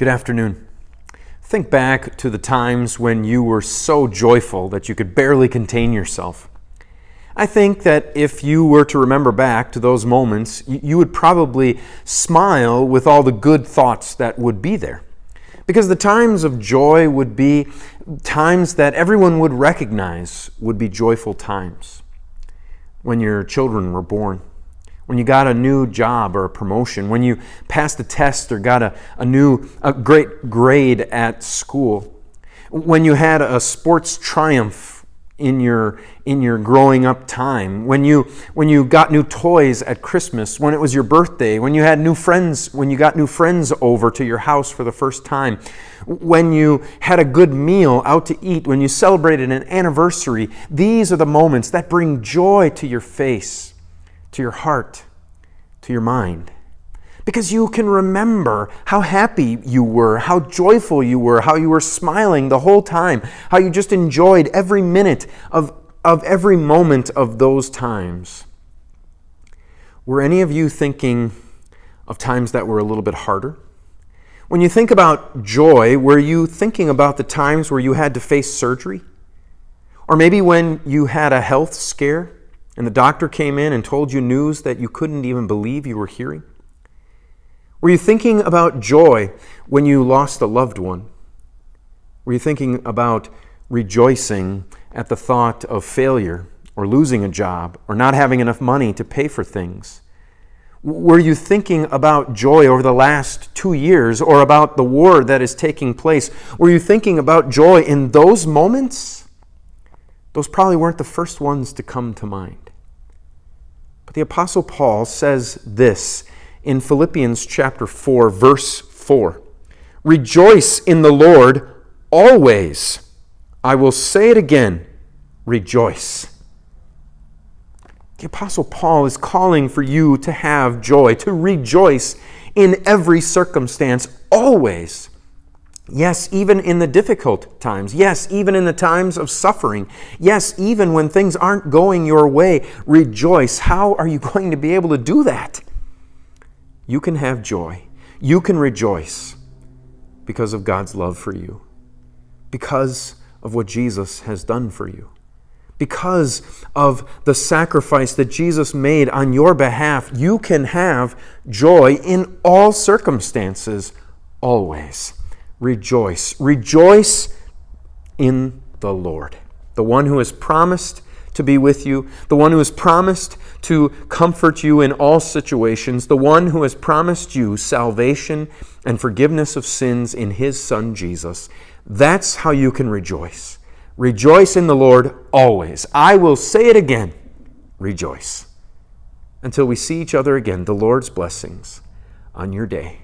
Good afternoon. Think back to the times when you were so joyful that you could barely contain yourself. I think that if you were to remember back to those moments, you would probably smile with all the good thoughts that would be there. Because the times of joy would be times that everyone would recognize would be joyful times. When your children were born, when you got a new job or a promotion, when you passed a test or got a great grade at school, when you had a sports triumph in your growing up time, when you got new toys at Christmas, when it was your birthday, when you had new friends, when you got new friends over to your house for the first time, when you had a good meal out to eat, when you celebrated an anniversary. These are the moments that bring joy to your face, to your heart, to your mind. Because you can remember how happy you were, how joyful you were, how you were smiling the whole time, how you just enjoyed every minute of every moment of those times. Were any of you thinking of times that were a little bit harder? When you think about joy, were you thinking about the times where you had to face surgery? Or maybe when you had a health scare and the doctor came in and told you news that you couldn't even believe you were hearing? Were you thinking about joy when you lost a loved one? Were you thinking about rejoicing at the thought of failure or losing a job or not having enough money to pay for things? Were you thinking about joy over the last 2 years or about the war that is taking place? Were you thinking about joy in those moments? Those probably weren't the first ones to come to mind. But the Apostle Paul says this in Philippians chapter 4, verse 4. Rejoice in the Lord always. I will say it again, rejoice. The Apostle Paul is calling for you to have joy, to rejoice in every circumstance, always. Yes, even in the difficult times. Yes, even in the times of suffering. Yes, even when things aren't going your way, rejoice. How are you going to be able to do that? You can have joy. You can rejoice because of God's love for you, because of what Jesus has done for you, because of the sacrifice that Jesus made on your behalf. You can have joy in all circumstances, always. Rejoice. Rejoice in the Lord, the one who has promised to be with you, the one who has promised to comfort you in all situations, the one who has promised you salvation and forgiveness of sins in His Son Jesus. That's how you can rejoice. Rejoice in the Lord always. I will say it again, rejoice. Until we see each other again, the Lord's blessings on your day.